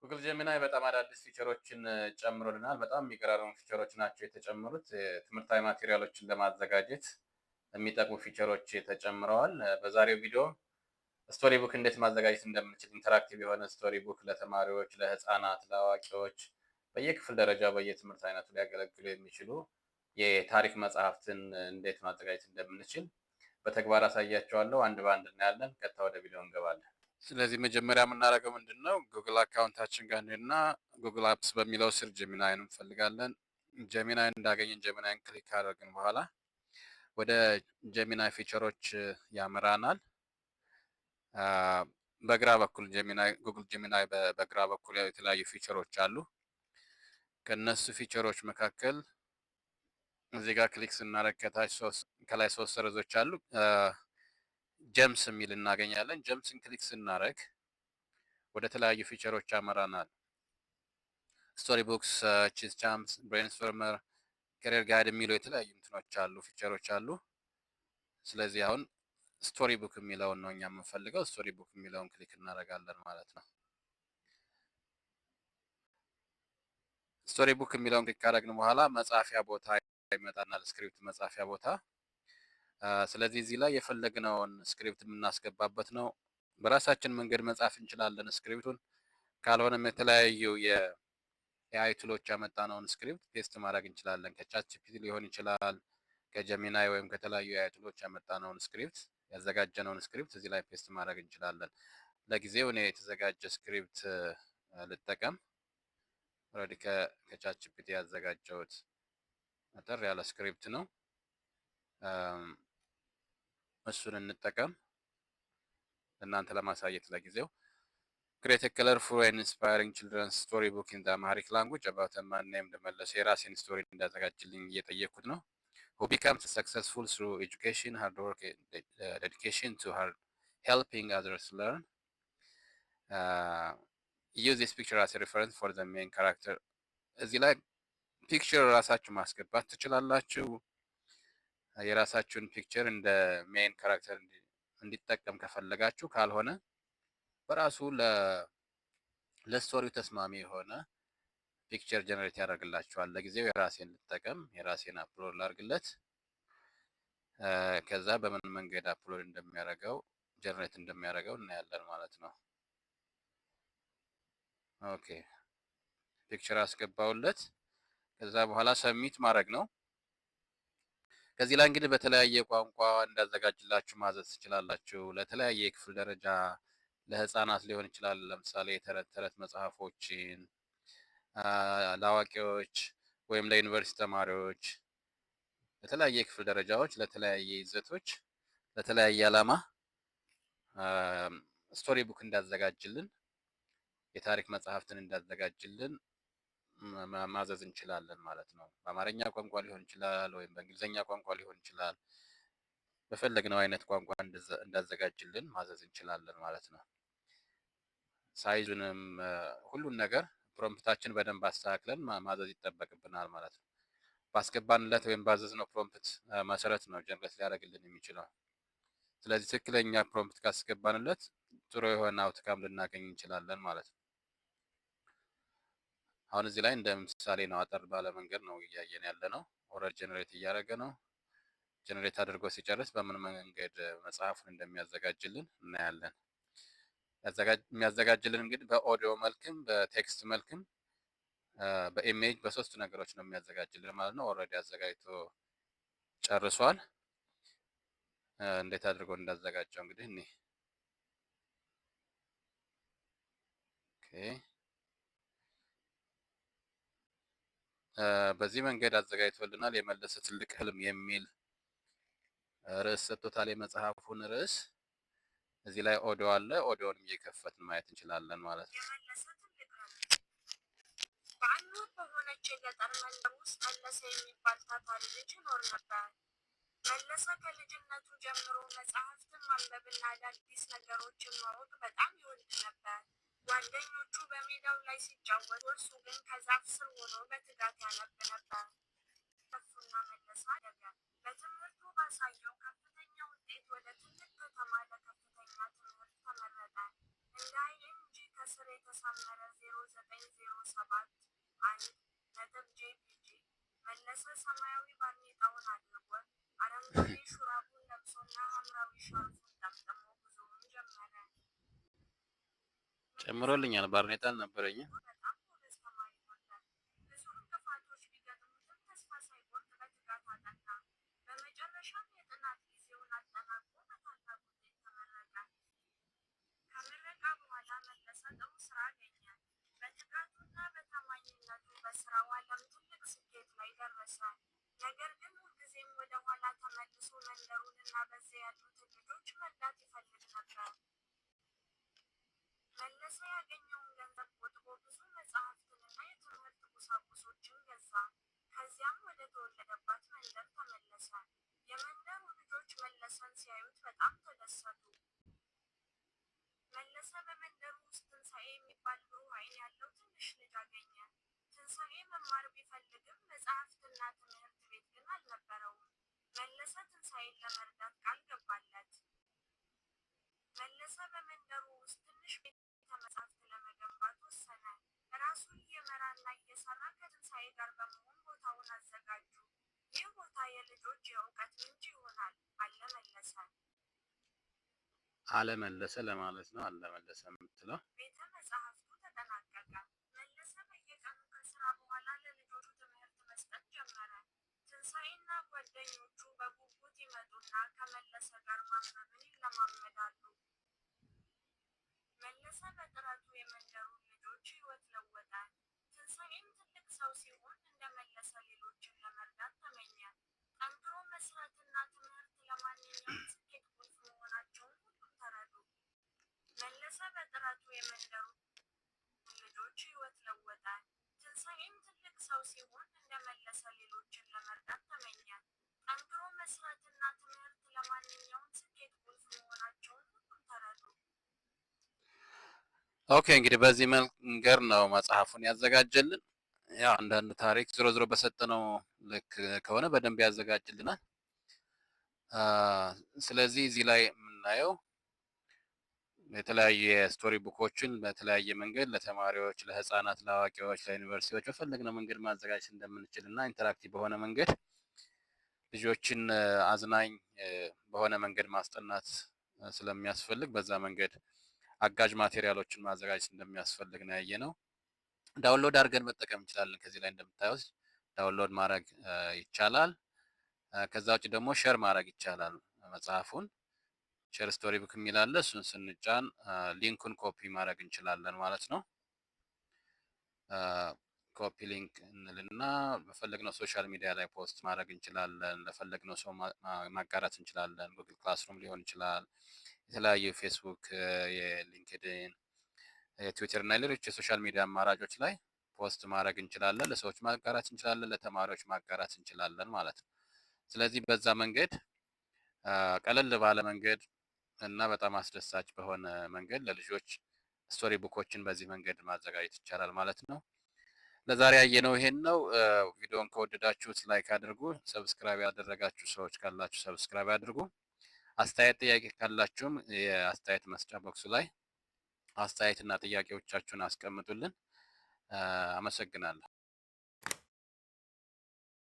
ጉግል ጀሚናይ በጣም አዳዲስ ፊቸሮችን ጨምሮልናል። በጣም የሚገራርሙ ፊቸሮች ናቸው የተጨመሩት። ትምህርታዊ ማቴሪያሎችን ለማዘጋጀት የሚጠቅሙ ፊቸሮች ተጨምረዋል። በዛሬው ቪዲዮ ስቶሪ ቡክ እንዴት ማዘጋጀት እንደምንችል፣ ኢንተራክቲቭ የሆነ ስቶሪ ቡክ ለተማሪዎች፣ ለህፃናት፣ ለአዋቂዎች በየክፍል ደረጃ በየትምህርት አይነቱ ሊያገለግሉ የሚችሉ የታሪክ መጽሐፍትን እንዴት ማዘጋጀት እንደምንችል በተግባር አሳያቸዋለሁ። አንድ በአንድ እናያለን። ቀጥታ ወደ ቪዲዮ እንገባለን። ስለዚህ መጀመሪያ የምናደርገው ምንድነው? ጉግል አካውንታችን ጋር እንሄድና ጉግል አፕስ በሚለው ስር ጀሚናይን እንፈልጋለን። ጀሚናይን እንዳገኘን ጀሚናይን ክሊክ ካደረግን በኋላ ወደ ጀሚናይ ፊቸሮች ያመራናል። በግራ በኩል ጉግል ጀሚናይ በግራ በኩል የተለያዩ ፊቸሮች አሉ። ከነሱ ፊቸሮች መካከል እዚህ ጋር ክሊክ ስናደርግ ከላይ ሶስት ሰረዞች አሉ። ጀምስ የሚል እናገኛለን። ጀምስን ክሊክ ስናደርግ ወደ ተለያዩ ፊቸሮች ያመራናል። ስቶሪ ቡክስ፣ ቺዝ ቻምፕስ፣ ብሬንስቶርመር፣ ከሪየር ጋይድ የሚለው የተለያዩ እንትኖች አሉ፣ ፊቸሮች አሉ። ስለዚህ አሁን ስቶሪ ቡክ የሚለውን ነው እኛ የምንፈልገው። ስቶሪ ቡክ የሚለውን ክሊክ እናደርጋለን ማለት ነው። ስቶሪ ቡክ የሚለውን ክሊክ ካደረግን በኋላ መጻፊያ ቦታ ይመጣናል፣ ስክሪፕት መጻፊያ ቦታ። ስለዚህ እዚህ ላይ የፈለግነውን ስክሪፕት የምናስገባበት ነው። በራሳችን መንገድ መጻፍ እንችላለን ስክሪፕቱን። ካልሆነም የተለያዩ የኤአይ ቱሎች ያመጣነውን ስክሪፕት ፔስት ማድረግ እንችላለን። ከቻትጂፒቲ ሊሆን ይችላል፣ ከጀሚናይ ወይም ከተለያዩ ኤአይ ቱሎች ያመጣነውን ስክሪፕት ያዘጋጀነውን ስክሪፕት እዚህ ላይ ፔስት ማድረግ እንችላለን። ለጊዜው እኔ የተዘጋጀ ስክሪፕት ልጠቀም። ኦልሬዲ ከቻትጂፒቲ ያዘጋጀሁት አጠር ያለ ስክሪፕት ነው። እሱን እንጠቀም እናንተ ለማሳየት ለጊዜው። create a colorful and inspiring children's story book in the Amharic language about a man named መለሰ። የራሴን ስቶሪ እንዳዘጋጅልኝ እየጠየኩት ነው። who becomes successful through education, hard work, dedication to helping others learn. use this picture as a reference for the main character. እዚህ ላይ ፒክቸር ራሳችሁ ማስገባት ትችላላችሁ። የራሳችሁን ፒክቸር እንደ ሜን ካራክተር እንዲጠቀም ከፈለጋችሁ፣ ካልሆነ በራሱ ለስቶሪው ተስማሚ የሆነ ፒክቸር ጀነሬት ያደርግላችኋል። ለጊዜው የራሴን ልጠቀም፣ የራሴን አፕሎድ ላድርግለት። ከዛ በምን መንገድ አፕሎድ እንደሚያደርገው ጀነሬት እንደሚያደርገው እናያለን ማለት ነው። ኦኬ ፒክቸር አስገባውለት። ከዛ በኋላ ሰብሚት ማድረግ ነው። ከዚህ ላይ እንግዲህ በተለያየ ቋንቋ እንዳዘጋጅላችሁ ማዘዝ ትችላላችሁ። ለተለያየ የክፍል ደረጃ ለህፃናት ሊሆን ይችላል። ለምሳሌ የተረት ተረት መጽሐፎችን፣ ለአዋቂዎች ወይም ለዩኒቨርሲቲ ተማሪዎች፣ ለተለያየ የክፍል ደረጃዎች፣ ለተለያየ ይዘቶች፣ ለተለያየ ዓላማ ስቶሪ ቡክ እንዳዘጋጅልን፣ የታሪክ መጽሐፍትን እንዳዘጋጅልን ማዘዝ እንችላለን ማለት ነው። በአማርኛ ቋንቋ ሊሆን ይችላል ወይም በእንግሊዘኛ ቋንቋ ሊሆን ይችላል። በፈለግነው አይነት ቋንቋ እንዳዘጋጅልን ማዘዝ እንችላለን ማለት ነው። ሳይዙንም ሁሉን ነገር ፕሮምፕታችን በደንብ አስተካክለን ማዘዝ ይጠበቅብናል ማለት ነው። ባስገባንለት ወይም ባዘዝነው ፕሮምፕት መሰረት ነው ጀነሬት ሊያደርግልን የሚችለው። ስለዚህ ትክክለኛ ፕሮምፕት ካስገባንለት ጥሩ የሆነ አውትካም ልናገኝ እንችላለን ማለት ነው። አሁን እዚህ ላይ እንደ ምሳሌ ነው፣ አጠር ባለ መንገድ ነው እያየን ያለ ነው። ኦልሬዲ ጀነሬት እያደረገ ነው። ጀነሬት አድርጎ ሲጨርስ በምን መንገድ መጽሐፉን እንደሚያዘጋጅልን እናያለን። የሚያዘጋጅልን እንግዲህ በኦዲዮ መልክም በቴክስት መልክም በኢሜጅ በሶስት ነገሮች ነው የሚያዘጋጅልን ማለት ነው። ኦልሬዲ አዘጋጅቶ ጨርሷል። እንዴት አድርጎ እንዳዘጋጀው እንግዲህ እኔ በዚህ መንገድ አዘጋጅቶልናል። የመለሰ ትልቅ ህልም የሚል ርዕስ ሰጥቶታል። የመጽሐፉን ርዕስ እዚህ ላይ ኦዲዮ አለ። ኦዲዮንም እየከፈትን ማየት እንችላለን ማለት ነው። በአንድ ውብ በሆነች የገጠር መንደር ውስጥ መለሰ የሚባል ታታሪ ልጅ ይኖር ነበር። መለሰ ከልጅነቱ ጀምሮ መጽሐፍትን ማንበብና አዳዲስ ነገሮችን ማወቅ በጣም ይወድ ነበር። ጓደኞቹ በሜዳው ላይ ሲጫወቱ፣ እርሱ ግን ከዛፍ ስር ሆኖ በትጋት ያነብ ነበር። ከፉና መለሰ አደገ። በትምህርቱ ባሳየው ከፍተኛ ውጤት ወደ ትልቅ ከተማ ለከፍተኛ ትምህርት ተመረጠ። እንደ ኃይል እንጂ ከስር የተሳመረ 0907 1 ነጥብ ጄፒጂ። መለሰ ሰማያዊ ባርኔጣውን አድርጎ አረንጓዴ ሹራቡን ለብሶና ሐምራዊ ሻርፑን ጠምጥሞ ጉዞውን ጀመረ። ጨምሮልኛል። ባርኔጣ አልነበረኝም። በጣም ጎበዝ ተማሪ ነበር። ብዙ እንቅፋቶች ቢገጥሙትም ተስፋ ሳይቆርጥ በትጋት አጠና። በመጨረሻም የጥናት ጊዜውን አጠናቆ በታላቅ ውጤት ተመረቀ። ከምረቃ በኋላ መለሰ ጥሩ ስራ አገኘ። በትጋቱና በታማኝነቱ በስራው ዓለም ትልቅ ስኬት ላይ ደረሰ። ነገር ግን ሁልጊዜም ወደ ኋላ ተመልሶ መንደሩንና በዚያ ያሉትን ልጆች መርዳት ይፈልግ ነበር። መለሰ ያገኘውን ገንዘብ ቆጥቦ ብዙ መጽሐፍትንና የትምህርት ቁሳቁሶችን ገዛ። ከዚያም ወደ ተወለደባት መንደር ተመለሰ። የመንደሩ ልጆች መለሰን ሲያዩት በጣም ተደሰቱ። መለሰ በመንደሩ ውስጥ ትንሣኤ የሚባል ብሩህ ዓይን ያለው ትንሽ ልጅ አገኘ። ትንሣኤ መማር ቢፈልግም መጽሐፍትና ትምህርት ቤት ግን አልነበረውም። መለሰ ትንሣኤን ለመርዳት ቃል ገባለት። መለሰ በመንደሩ ውስጥ ትንሽ ቤተ መጻሕፍት ለመገንባት ወሰነ። ራሱ እየመራና እየሰራ ከትንሣኤ ጋር በመሆን ቦታውን አዘጋጁ። ይህ ቦታ የልጆች የእውቀት ምንጭ ይሆናል አለ መለሰ። አለመለሰ ለማለት ነው። አለመለሰ የምትለው ቤተ መጻሕፍቱ ተጠናቀቀ። መለሰ በየቀኑ ከስራ በኋላ ለልጆቹ ትምህርት መስጠት ጀመረ። ትንሣኤና ጓደኞቹ በጉጉት ይመጡና ከመለሰ ጋር ማንበብን ይለማመዳሉ። መለሰ በጥረቱ የመንደሩን ልጆች ሕይወት ለወጠ። ትንሣኤም ትልቅ ሰው ሲሆን እንደ መለሰ ሌሎችን ለመርዳት ተመኘ። ጠንክሮ መስራትና ትምህርት ለማንኛውም ስኬት ቁልፍ መሆናቸውን ሁሉም ተረዱ። መለሰ በጥረቱ የመንደሩን ልጆች ሕይወት ለወጠ። ትንሣኤም ትልቅ ሰው ሲሆን እንደ መለሰ ሌሎችን ለመርዳት ተመኘ። ጠንክሮ መስራትና ትምህርት ለማንኛውም ስኬት ቁልፍ መሆናቸውን ሁሉም ተረዱ። ኦኬ፣ እንግዲህ በዚህ መንገድ ነው መጽሐፉን ያዘጋጀልን። ያው አንዳንድ ታሪክ ዞሮ ዞሮ በሰጠነው ልክ ከሆነ በደንብ ያዘጋጅልናል። ስለዚህ እዚህ ላይ የምናየው የተለያዩ የስቶሪ ቡኮችን በተለያየ መንገድ ለተማሪዎች፣ ለህፃናት፣ ለአዋቂዎች፣ ለዩኒቨርሲቲዎች በፈለግነው መንገድ ማዘጋጀት እንደምንችል እና ኢንተራክቲቭ በሆነ መንገድ ልጆችን አዝናኝ በሆነ መንገድ ማስጠናት ስለሚያስፈልግ በዛ መንገድ አጋዥ ማቴሪያሎችን ማዘጋጀት እንደሚያስፈልግ ነው ያየነው። ዳውንሎድ አድርገን መጠቀም እንችላለን። ከዚህ ላይ እንደምታዩት ዳውንሎድ ማድረግ ይቻላል። ከዛ ውጭ ደግሞ ሼር ማድረግ ይቻላል። መጽሐፉን ሼር ስቶሪ ቡክ የሚል አለ። እሱን ስንጫን ሊንኩን ኮፒ ማድረግ እንችላለን ማለት ነው። ኮፒ ሊንክ እንልና በፈለግነው ሶሻል ሚዲያ ላይ ፖስት ማድረግ እንችላለን። ለፈለግነው ሰው ማጋራት እንችላለን። ጉግል ክላስሩም ሊሆን ይችላል። የተለያዩ ፌስቡክ፣ የሊንክድን፣ የትዊተር እና ሌሎች የሶሻል ሚዲያ አማራጮች ላይ ፖስት ማድረግ እንችላለን። ለሰዎች ማጋራት እንችላለን። ለተማሪዎች ማጋራት እንችላለን ማለት ነው። ስለዚህ በዛ መንገድ ቀለል ባለ መንገድ እና በጣም አስደሳች በሆነ መንገድ ለልጆች ስቶሪ ቡኮችን በዚህ መንገድ ማዘጋጀት ይቻላል ማለት ነው። ለዛሬ ያየነው ይሄን ነው። ቪዲዮን ከወደዳችሁት ላይክ አድርጉ። ሰብስክራይብ ያደረጋችሁ ሰዎች ካላችሁ ሰብስክራይብ አድርጉ። አስተያየት ጥያቄ ካላችሁም የአስተያየት መስጫ ቦክሱ ላይ አስተያየትና ጥያቄዎቻችሁን አስቀምጡልን። አመሰግናለሁ።